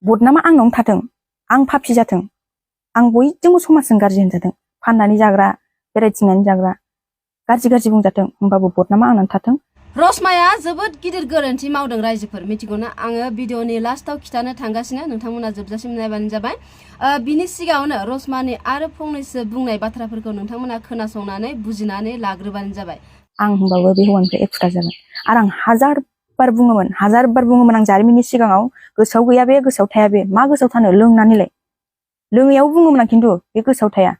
बदनामा आंनावनो थाथों, आं पापि जाथों, आं बयजोंबो समाजजों गाज्रि होनजाथों, फाननानै जाग्रा, बेरायथिंनानै जाग्रा, गाज्रि बुंजाथों, होमबाबो बदनामा आंनावनो थाथों। रसमाया जोबोद गिदिर गोरोन्थि मावदों रायजोफोर मिथिगौना। आङो भिडिअनि लास्टाव खिथानो थांगासिनो, नोंथांमोना जोबजासिम नायबानो जाबाय। बिनि सिगाङावनो रसमानि आरो फंनैसो बुंनाय बाथ्राफोरखौ नोंथांमोना खोनासंनानै बुजिनानै लाग्रोबानो जाबाय। आं होमबाबो बे हौवानिफ्राय एक्सट्रा जागोन आरो आं हाजार बार बुङोमोन आं जारिमिननि सिगाङाव गोसोआव गैया बे, गोसोआव थाया बे, मा गोसोआव थानो लोंनानैलाय, लोङैयाव बुङोमोन आं खिन्थु बे गोसोआव थाया।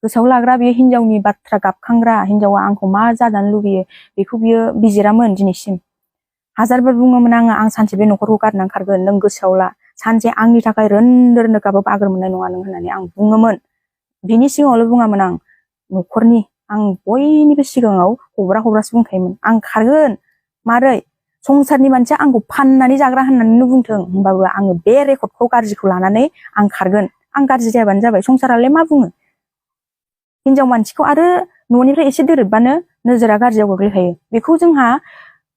गोसोआव लाग्रा बे हिनजावनि बाथ्रा गाबखांग्रा, हिनजावा आंखौ मा जाजानो लुगैयो बेखौ बियो बिजिरामोन दिनैसिम। हाजारबार बुङोमोन आं सानसे बे न'खरखौ गारनानै खारगोन, नों गोसोआव ला, सानसे आंनि थाखाय रोन्दो रोन्दो गाबाबो आगोर मोननाय नङा नों होननानै आं बुङोमोन। बिनि सिगाङावल' बुङामोन आं, न'खरनि आं बयनिबो सिगाङाव हब्रासो बुंखायोमोन, आं खारगोन। मारै? संसारनि मानसिया आंखौ फाननानै जाग्रा होननानैनो बुंथों, होमबाबो आङो बे रेकर्डखौ गाज्रिखौ लानानै आं खारगोन। आं गाज्रि जायाबानो जाबाय, संसारालाय मा बुङो। हिनजाव मानसिखौ आरो न'निफ्राय एसे दोरोदबानो नोजोरा गाज्रियाव गोग्लैखायो। बेखौ जोंहा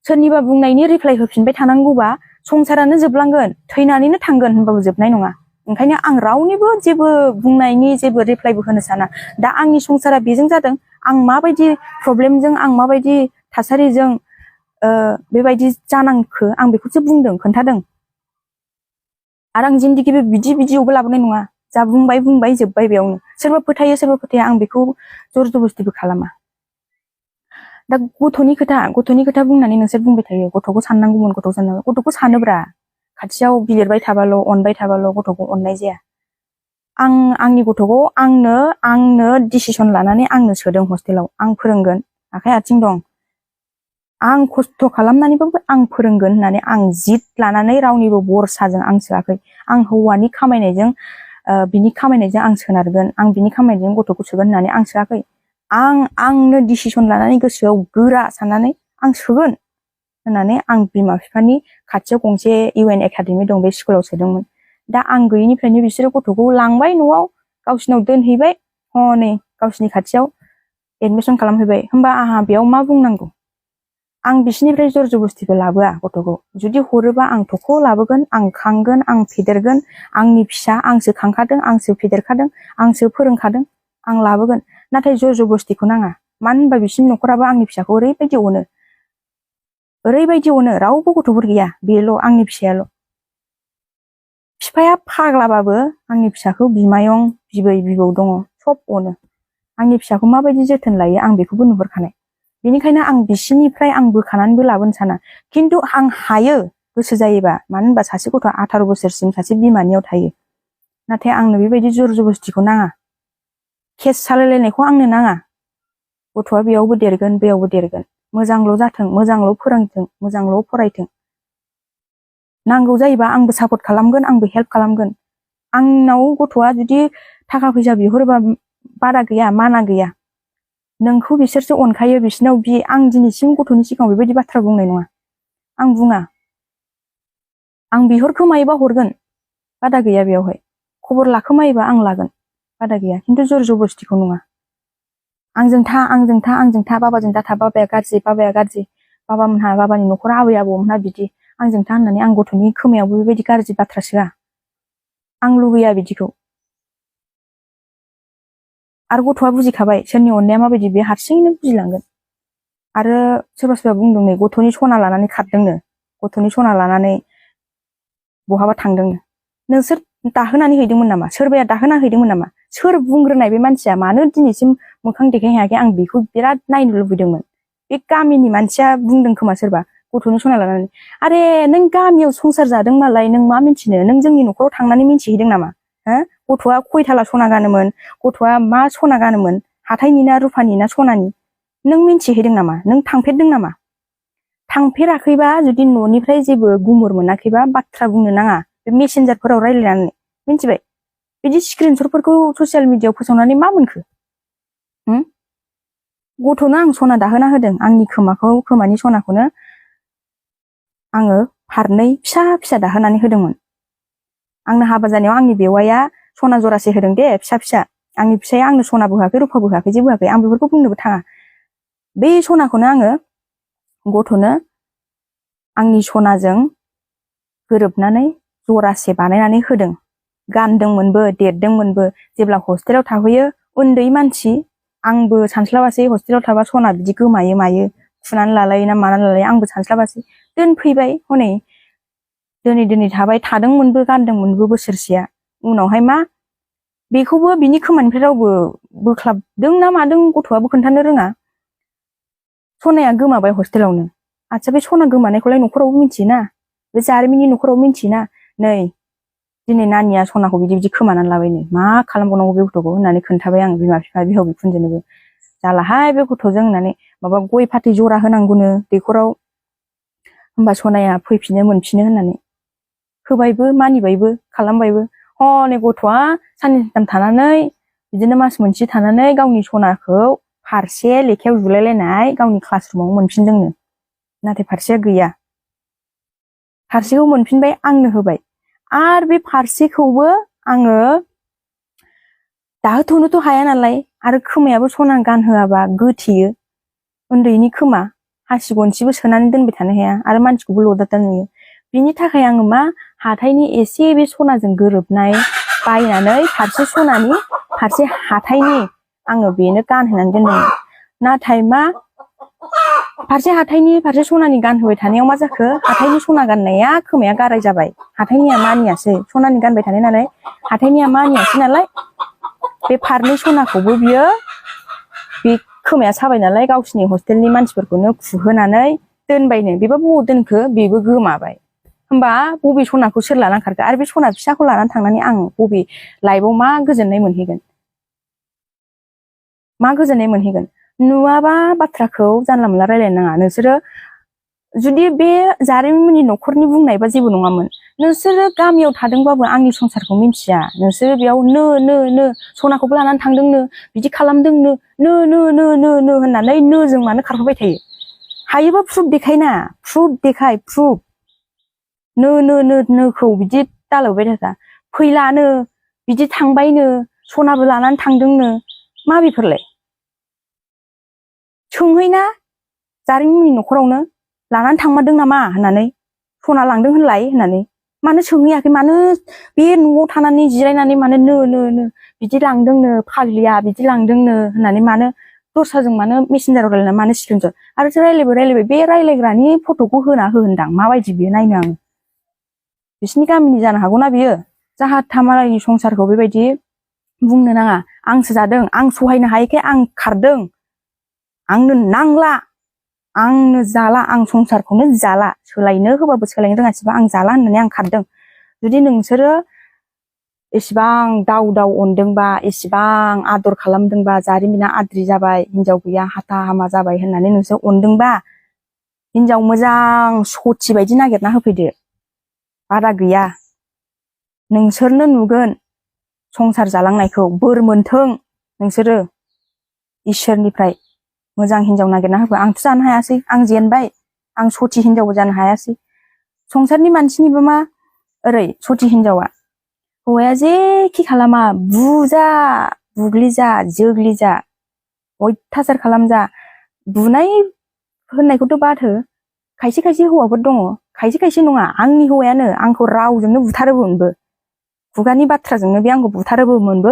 सोरनिबा बुंनायनि रिप्लाइ होफिनबाय थानांगौबा संसारानो जोबलांगोन, थैनानैनो थांगोन, होनबाबो जोबनाय नङा। ओंखायनो आं रावनिबो जेबो बुंनायनि जेबो रिप्लाइबो होनो साना। दा आंनि संसारा बेजों जादों, आं माबायदि प्रब्लेमजों, आं माबायदि थासारिजों बेबायदि जानांखो आं बेखौसो बुंदों, खोन्थादों। आरो आं जिन्दगिबो बिदि भिडिअबो लाबोनाय नङा। जा बुंबाय जोब्बाय बेयावनो। सोरबा फोथायो सोरबा फोथाया, आं बेखौ जर जबस्तिबो खालामा। दा गथ'नि खोथा बुंनानै नोंसोर बुंबाय थायो, गथ'खौ साननांगौमोन, गथ'खौ सानोब्रा। खाथियाव बिलिरबाय थाबाल', अनबाय थाबाल' गथ'खौ अननाय जाया। आंनि गथ'खौ आंनो डिसिसन लानानै आंनो सोदों हस्टेलाव। आं फोरोंगोन, आखाइ आथिं दं, आं खस्थ' खालामनानैबाबो आं फोरोंगोन होननानै आं जिद लानानै रावनिबो बरसाजों आं सोआखै। आं हौवानि खामायनायजों बिनि खामायनायजों आं सोनारगोन, आं बिनि खामायनायजों गथ'खौ सोगोन होननानै आं सोआखै। आंनो डिसिसन लानानै गोसोआव गोरा साननानै आं सोगोन होननानै आं बिमा बिफानि खाथियाव गंसे UN एकाडेमि दं, बे स्कुलाव सोदोंमोन। दा आं गैयिनिफ्रायनो बिसोरो गथ'खौ लांबाय न'आव, गावसिनाव दोनहैबाय, हनै गावसिनि खाथियाव एडमिसन खालामहैबाय। होमबा आंहा बेयाव मा बुंनांगौ? आं बिसिनिफ्राय जर जबस्तिबो लाबोआ गथ'खौ। जुदि हरोबा आं थख' लाबोगोन, आं खांगोन, आं फेदेरगोन। आंनि फिसा, आंसो खांखादों, आंसो फेदेरखादों, आंसो फोरोंखादों, आं लाबोगोन। नाथाय जर जबस्तिखौ नाङा। मानो होनबा बिसिनि न'खराबो आंनि फिसाखौ ओरैबायदि अनो, रावबो गथ'फोर गैया, बेल' आंनि फिसायाल'। बिफाया फाग्लाबाबो आंनि फिसाखौ बिमायं, बिबै बिबौ दङ, सब अनो। आंनि फिसाखौ माबायदि जोथोन लायो आं बेखौबो नुहुरखानाय। बेनिखायनो आं बिसिनिफ्राय आं बोखानानैबो लाबोनो साना। खिन्थु आं हायो गोसो जायोबा, मानो होनबा सासे गथ'आ 18 बोसोरसिम सासे बिमानियाव थायो। नाथाय आंनो बेबायदि जर जबस्तिखौ नाङा, केस सालायलायनायखौ आंनो नाङा। गथ'आ बेयावबो देरगोन, बेयावबो देरगोन, मोजांल' जाथों, मोजांल' फोरोंथों, मोजांल' फरायथों। नांगौ जायोबा आंबो सापर्ट खालामगोन, आंबो हेल्प खालामगोन। आंनाव गथ'आ जुदि थाखा फैसा बिहरोबा बादा गैया, माना गैया। नोंखौ बिसोरसो अनखायो, बिसिनाव आं दिनैसिम गथ'नि सिगाङाव बेबायदि बाथ्रा बुंनाय नङा। आं बुङा। आं बिहरखोमायोबा हरगोन, बादा गैया बेयावहाय। खबर लाखोमायोबा आं लागोन, बादा गैया। खिन्थु जर जबस्तिखौ नङा। आंजों था, बाबाजों दाथा, बाबाया गाज्रि, बाबानि न'खरा आबै आबौमोनहा बिदि, आंजों था होननानै आं गथ'नि खोमायावबो बेबायदि गाज्रि बाथ्रा सोआ। आं लुबैया बिदिखौ। आरो गथ'आ बुजिखाबाय सोरनि अननाया माबायदि, बे हारसिङैनो बुजिलांगोन। आरो सोरबा बुंदों नै गथ'नि सना लानानै खारदोंनो, गथ'नि सना लानानै बहाबा थांदोंनो। नोंसोर दाहोनानै हैदोंमोन नामा? सोरबाया दाहोना हैदोंमोन नामा? सोर बुंग्रोनाय बे मानसिया? मानो दिनैसिम मोखां देखायनो हायाखै? आं बेखौ बिराद नायनो लुबैदोंमोन। बे गामिनि मानसिया बुंदों खोमा सोरबा, गथ'नि सना लानानै। आरे नों गामियाव संसार जादों मालाय, नों मा मिथिनो? नों जोंनि न'खराव थांनानै मिथिहैदों नामा? गथ'आ खयथाला सना गानोमोन, गथ'आ मा सना गानोमोन, हाथायनि ना रुफानि ना सनानि? नों मिथिहैदों नामा? नों थांफेरदों नामा? थांफेराखैबा, जुदि न'निफ्राय जेबो गुमुर मोनाखैबा बाथ्रा बुंनो नाङा। बे मेसेन्जारफोराव रायज्लायनानै, मिथिबाय? बिदि स्क्रिनशटफोरखौ ससियेल मिडियायाव फोसावनानै मा मोनखो? गथ'नो आं सना दाहोना होदों, आंनि खोमानि सनाखौनो आङो फारनै फिसा दाहोनानै होदोंमोन। आंनो हाबा जानायाव आंनि बेवाइया सना जरासे होदों दे, फिसा। आंनि फिसाया आंनो सनाबो होआखै, रुफाबो होआखै, जेबो होआखै। आं बेफोरखौ बुंनोबो थाङा। बे सनाखौनो आङो गथ'नो आंनि सनाजों गोरोबनानै जरासे बानायनानै होदों, गानदोंमोनबो देरदोंमोनबो। जेब्ला हस्टेलाव थाहैयो उन्दै मानसि, आंबो सानस्लाबासै हस्टेलाव थाबा सना बिदि गोमायो मायो, खुनानै लालायो ना मानानै लालायो आंबो सानस्लाबासै। दोनफैबाय हनै दोनै थाबाय, थादोंमोनबो गानदोंमोनबो बोसोरसेया। उनावहाय मा बेखौबो बिनि खोमानिफ्राय रावबो बोख्लाबदों ना मादों गथ'आबो खोन्थानो रोङा। सनाया गोमाबाय हस्टेलावनो। आच्छा बे सना गोमानायखौलाय न'खरावबो मिथियोना, बे जारिमिननि न'खराव मिथियोना, नै दिनै नानिया सनाखौ बिदि खोमानानै लाबायनो, मा खालामबावनांगौ बे गथ'खौ होननानै खोन्थाबाय आं बिमा बिफा बिहाव बिखुनजोनोबो। जालाहाय बे गथ'जों होननानै, माबा गय फाथै जरा होनांगौनो दैखराव, होमबा सनाया फैफिनो मोनफिनो होननानै। होबायबो मानिबायबो खालामबायबो। हनै गथ'आ साननै सानथाम थानानै बिदिनो मास मोनसे थानानै गावनि सनाखौ फारसे लेखायाव जुलायलायनाय गावनि क्लास रुमाव मोनफिनदोंनो, नाथाय फारसेया गैया। फारसेखौ मोनफिनबाय, आंनो होबाय। आरो बे फारसेखौबो आङो दाहोथ'नोथ' हाया नालाय, आरो खोमायाबो सना गानहोआबा गोथेयो, उन्दैनि खोमा हासि गनसिबो सोनानै दोनबाय थानो हाया, आरो मानसिखौबो लदादा नुयो। बिनि थाखाय आङो मा हाथायनि एसे बे सनाजों गोरोबनाय बायनानै फारसे सनानि फारसे हाथायनि आङो बेनो गानहोनानै दोनदोंमोन। नाथाय मा फारसे हाथायनि फारसे सनानि गानहोबाय थानायाव मा जाखो, हाथायनि सना गाननाया खोमाया गाराय जाबाय, हाथायनिया मानियासै, सनानि गानबाय थानाय नालाय हाथायनिया मानियासै नालाय, बे फारनै सनाखौबो बियो बे खोमाया साबाय नालाय गावसिनि हस्टेलनि मानसिफोरखौनो खुहोनानै दोनबायनो। बेबा बबाव दोनखो, बेबो गोमाबाय। होमबा बबे सनाखौ सोर लानानै खारखो, आरो बे सना फिसाखौ लानानै थांनानै आं बबे लाइफआव मा गोजोननाय मोनहैगोन, मा गोजोननाय मोनहैगोन? नुवाबा बाथ्राखौ जानला मोनला रायलायनो नाङा। नोंसोरो जुदि बे जारिमिननि न'खरनि बुंनायबा जेबो नङामोन, नोंसोरो गामियाव थादोंबाबो आंनि संसारखौ मिन्थिया, नोंसोरो बेयाव नो सनाखौबो लानानै थांदोंनो, बिदि खालामदोंनो, नो होननानै जों मानो खारफाबाय थायो? हायोबा प्रुफ देखायना, प्रुफ देखाय, प्रुफ। नोखौ बिदि दालावबाय थाखा, फैलानो बिदि थांबायनो, सनाबो लानानै थांदोंनो, मा बेफोरलाय? सोंहैना जारिमिननि न'खरावनो लानानै थांमारदों नामा होननानै, सना लांदों होनलाय होननानै, मानो सोंहैयाखै, मानो बे न'आव थानानै जिरायनानै मानो नो बिदि लांदोंनो फाग्लिया बिदि लांदोंनो होननानै मानो दस्राजों मानो मेसेन्जाराव रायलायना मानो स्क्रिनशट, आरो रायलायबाय बे रायलायग्रानि फट'खौ होना होनदां, माबायदि बियो नायनो आङो। बिसिनि गामिनि जानो हागौना बियो, जाहा थामालायनि संसारखौ बेबायदि बुंनो नाङा। आंसो जादों, आं सहायनो हायैखाय आं खारदों, आंनो नांला, आंनो जाला, आं संसारखौनो जाला, सोलायनो होबाबो सोलायनो रोङासैबा आं जाला होननानै आं खारदों। जुदि नोंसोरो एसेबां दाव अनदोंबा, एसेबां आदर खालामदोंबा, जारिमिना आद्रि जाबाय, हिनजाव गैया हाथा हामा जाबाय होननानै नोंसोर अनदोंबा, हिनजाव मोजां सथि बायदि नागिरना होफैदो। बारा गैया, नोंसोरनो नुगोन संसार जालांनायखौ। बोर मोनथों नोंसोरो इसोरनिफ्राय, मोजां हिनजाव नागिरना होफै। आंथ' जानो हायासै, आं जेनबाय, आं सथि हिनजावबो जानो हायासै। संसारनि मानसिनिबो मा ओरै सथि हिनजावा, हौवाया जेखि खालामा, बुजा बुग्लिजा जोग्लिजा अयथासार खालामजा, बुनाय होननायखौथ' बाद हो, खायसे खायसे हौवाफोर दङ, खायसे नङा, आंनि हौवायानो आंखौ रावजोंनो बुथारोबोमोनबो, खुगानि बाथ्राजोंनो बे आंखौ बुथारोबोमोनबो,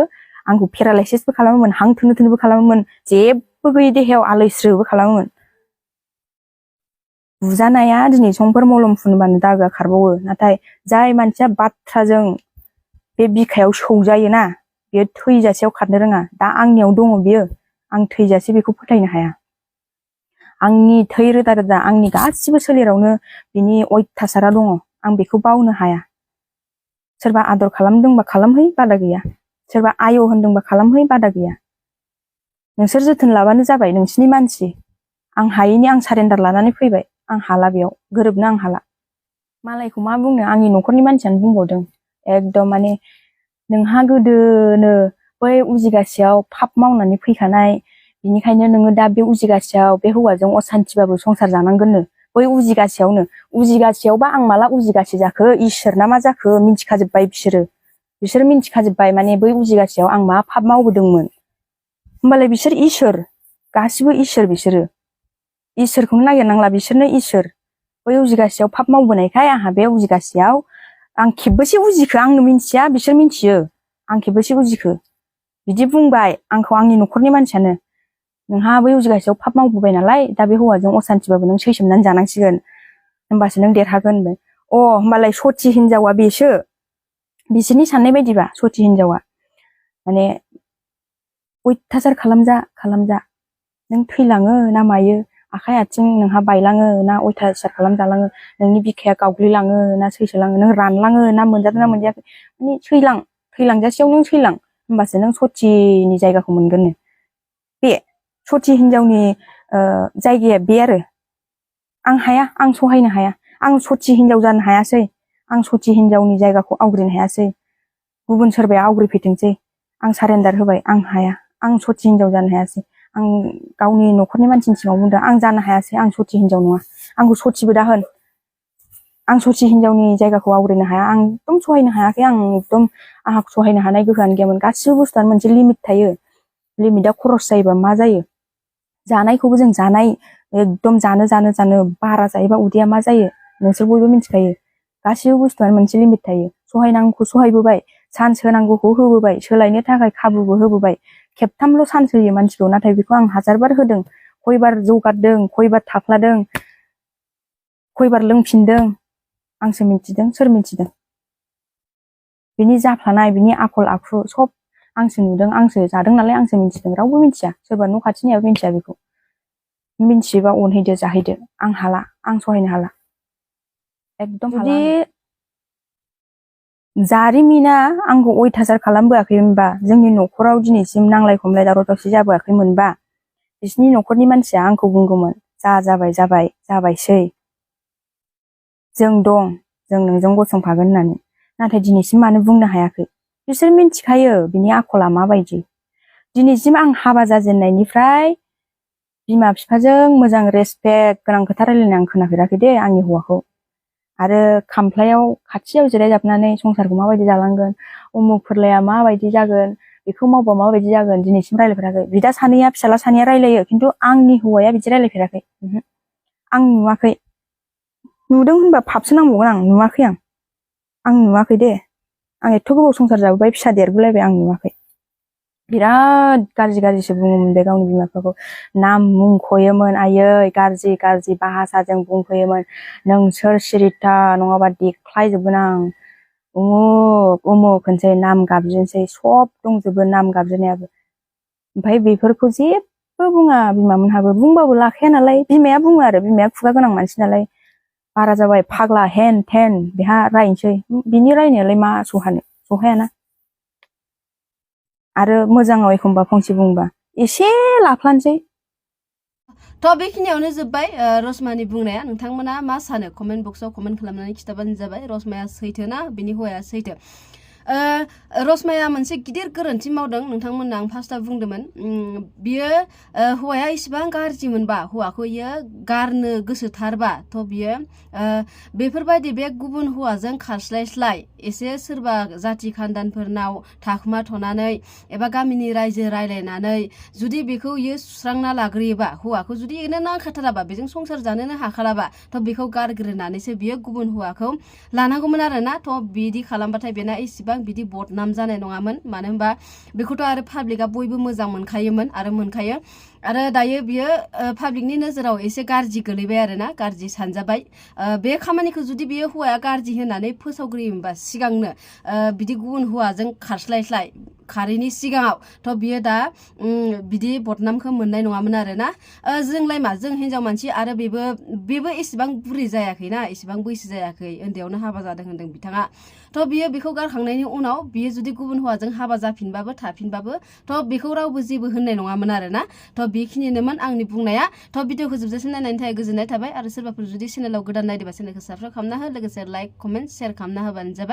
आंखौ पेरालाइसिसबो खालामोमोन, हां थोनो खालामोमोन, जेबो गैयै देहायाव आलैस्रोबो खालामोमोन। बुजानाया दिनै संफोर मलम फुनबानो दागोआ खारबावो, नाथाय जाय मानसिया बाथ्राजों बे बिखायाव सौजायोना, बेयो थैजासेयाव खारनो रोङा। दा आंनियाव दङ बियो, आं थैजासे बेखौ फोथायनो हाया। आंनि थै रोदा आंनि गासिबो सोलेरावनो बिनि अयथासारा दङ, आं बेखौ बावनो हाया। सोरबा आदर खालामदोंबा खालामहै, बादा गैया। सोरबा आय' होनदोंबा खालामहै, बादा गैया। नोंसोर जोथोन लाबानो जाबाय, नोंसिनि मानसि। आं हायैनि आं सारेन्डार लानानै फैबाय, आं हाला, बेयाव गोरोबनो आं हाला। मालायखौ मा बुंनो, आंनि न'खरनि मानसियानो बुंबावदों, एकदम माने नोंहा गोदोनो बै उजिगासेयाव पाप मावनानै फैखानाय, बिनिखायनो नोङो दा बे उजिगासेयाव बे हौवाजों असान्थिबाबो संसार जानांगोननो। बै उजिगासेयावबा आं माला उजिगासे जाखो, इसोरना मा जाखो मिन्थिखाजोब्बाय बिसोर मिन्थिखाजोब्बाय, माने बै उजिगासेयाव आं मा पाप मावबोदोंमोन। होमबालाय बिसोर इसोर, गासिबो इसोर, बिसोरो इसोरखौनो नागिरनांला, बिसोरनो इसोर। बै उजिगासेयाव पाप मावबोनायखाय आंहा बे उजिगासेयाव आं खेबबेसे उजिखो आंनो मिन्थिया बिसोर मिन्थियो आं खेबबेसे उजिखो बिदि बुंबाय आंखौ आंनि न'खरनि मानसियानो नोंहा बै उजिगासेयाव पाप मावबोबाय नालाय दा बे हौवाजों असान्थिबाबो नों सैसोमनानै जानांसिगोन होमबासो नों देरहागोन होनबाय होमबालाय सथि हिनजावा बेसो बिसोरनि साननाय बायदिबा सथि हिनजावा माने अयथासार खालामजा नों थैलाङो ना मायो आखाइ आथिं नोंहा बायलाङो ना अयथासार खालामजालाङो नोंनि बिखाया गावग्लिलाङो ना सैसोलाङो नों रानलाङो ना मोनजादों ना मोनजायाखै माने थैलांजासेयाव नों थैलां होमबासो नों सथिनि जायगाखौ मोनगोननो बे सथि हिनजावनि जायगाया बे आरो आं हाया आं सहायनो हाया आं सथि हिनजाव जानो हायासै आं सथि हिनजावनि जायगाखौ आवग्रिनो हायासै गुबुन सोरबाया आवग्रिफैथोंसै आं सारेन्डार होबाय आं हाया आं सथि हिनजाव जानो हायासै आं गावनि न'खरनि मानसिनि सिगाङाव बुंदों आं जानो हायासै आं सथि हिनजाव नङा आंखौ सथिबो दाहोन आं सथि हिनजावनि जायगाखौ आवग्रिनो हाया आं एकदम सहायनो हायाखै आं एकदम आंहा सहायनो हानाय गोहोआनो गैयामोन गासिबो बुस्थुआनो मोनसे लिमिट थायो लिमिटआ खरस जायोबा मा जायो जानायखौबो जों जानाय एकदम जानो बारा जायोबा उदैया मा जायो नोंसोर बयबो मिथिखायो गासिबो बुस्थुआनो मोनसे लिमिट थायो सहायनांगौखौ सहायबोबाय चान्स होनांगौखौ होबोबाय सोलायनो थाखाय खाबुबो होबोबाय खेबथामल' चान्स होयो मानसिखौ नाथाय बेखौ आं हाजारबार होदों खयबार जौगारदों खयबार थाफ्लादों खयबार लोंफिनदों आंसो मिथिदों सोर मिथिदों बिनि जाफ्लानाय बिनि आखल आखु सब आंसो नुदों आंसो जादों नालाय आंसो मिथिदों रावबो मिथिया सोरबा न' खाथिनियाबो मिथिया बेखौ मिथियोबा अनहैदो जाहैदो आं हाला आं सहायनो हाला एकदम जुदि जारिमिना आंखौ अयथासार खालामबोआखैमोनबा जोंनि न'खराव दिनैसिम नांलाय खमलाय दावराव दावसि जाबोआखैमोनबा बिसिनि न'खरनि मानसिया आंखौ बुंगौमोन जाबायसै जों दं जों नोंजों गसंफागोन होननानै नाथाय दिनैसिम मानो बुंनो हायाखै बिसोर मिथिखायो बिनि आखला माबायदि दिनैसिम आं हाबा जाजेननायनिफ्राय बिमा बिफाजों मोजां रेसपेक्ट गोनां खोथा रायलायनाय आं खोनाफेराखै दे आंनि हौवाखौ आरो खामफ्लायाव खाथियाव जिरायजाबनानै संसारखौ माबायदि जालांगोन उमुक फोरलाया माबायदि जागोन बेखौ मावबा माबायदि जागोन दिनैसिम रायलायफेराखै बिदा सानैया फिसाला सानैया रायलायो खिन्थु आंनि हौवाया बिदि रायलायफेराखै आं नुवाखै नुदों होनबा पापसो नांबावगोन आं नुवाखै आं नुवाखै दे आं एथ' गोबाव संसार जाबोबाय फिसा देरबोलायबाय आं नुवाखै बिराद गाज्रिसो बुङोमोन बे गावनि बिमा बिफाखौ नाम मुंख'योमोन आयै गाज्रि भाषाजों बुंफैयोमोन नोंसोर सिरिथा नङाबा देख्लायजोबगोन आं उमुक होनसै नाम गाबज्रिनोसै सब दंजोबो नाम गाबज्रिनायाबो ओमफ्राय बेफोरखौ जेबो बुङा बिमामोनहाबो बुंबाबो लाखाया नालाय बिमाया बुङो आरो बिमाया खुगा गोनां मानसि नालाय बारा जाबाय फाग्ला हेन थेन बेहा रायनोसै बिनि रायनायालाय मा सहायाना आरो मोजाङाव एखमबा फंसे बुंबा एसे लाफ्लानोसै थ' बेखिनियावनो जोब्बाय रसमानि बुंनाया नोंथांमोना मा सानो कमेन्ट बक्सआव कमेन्ट खालामनानै खिथाबानो जाबाय रसमाया सैथो ना बिनि हौवाया सैथो रसमाया मोनसे गिदिर गोरोन्थि मावदों नोंथांमोना आं फार्स्टआव बुंदोंमोन बियो हौवाया इसिबां गाज्रि मोनबा हौवाखौ इयो गारनो गोसोथारबा थ' बियो बेफोरबायदि बे गुबुन हौवाजों खारस्लायस्लाय एसे सोरबा जाथि खानदानफोरनाव थाखोमा थ'नानै एबा गामिनि रायजो रायलायनानै जुदि बेखौ इयो सुस्रांना लाग्रोयोबा हौवाखौ जुदि इनो नांखाथाराबा बेजों संसार जानोनो हाखालाबा थ' बेखौ गारग्रोनानैसो बियो गुबुन हौवाखौ लानांगौमोन आरोना थ' बिदि खालामबाथाय बेना इसिबां बिदि बदनाम जानाय नङामोन मानो होनबा बेखौथ' आरो पाब्लिकआ बयबो मोजां मोनखायोमोन आरो मोनखायो आरो दायो बियो पाब्लिकनि नोजोराव एसे गाज्रि गोलैबाय आरोना गाज्रि सानजाबाय बे खामानिखौ जुदि बियो हौवाया गाज्रि होननानै फोसावग्रोयोमोनबा सिगांनो बिदि गुबुन हौवाजों खारस्लायस्लाय खारैनि सिगाङाव थ' बियो दा बिदि बदनामखौ मोननाय नङामोन आरोना जोंलाय मा जों हिनजाव मानसि आरो बेबो एसेबां बुरि जायाखैना एसेबां बैसो जायाखै उन्दैयावनो हाबा जादों होनदों बिथाङा थ' बियो बेखौ गारखांनायनि उनाव बियो जुदि गुबुन हौवाजों हाबा जाफिनबाबो थाफिनबाबो थ' बेखौ रावबो जेबो होननाय नङामोन आरोना थ' बेखिनिनोमोन आंनि बुंनाया थ' भिडिअखौ जोबजासिम नायनायनि थाखाय गोजोननाय थाबाय आरो सोरबाफोर जुदि चेनेलाव गोदान नायदोंबा चेनेलखौ साबस्क्राइब खालामना हो लोगोसे लाइक कमेन्ट शेयार खालामना होबानो जाबाय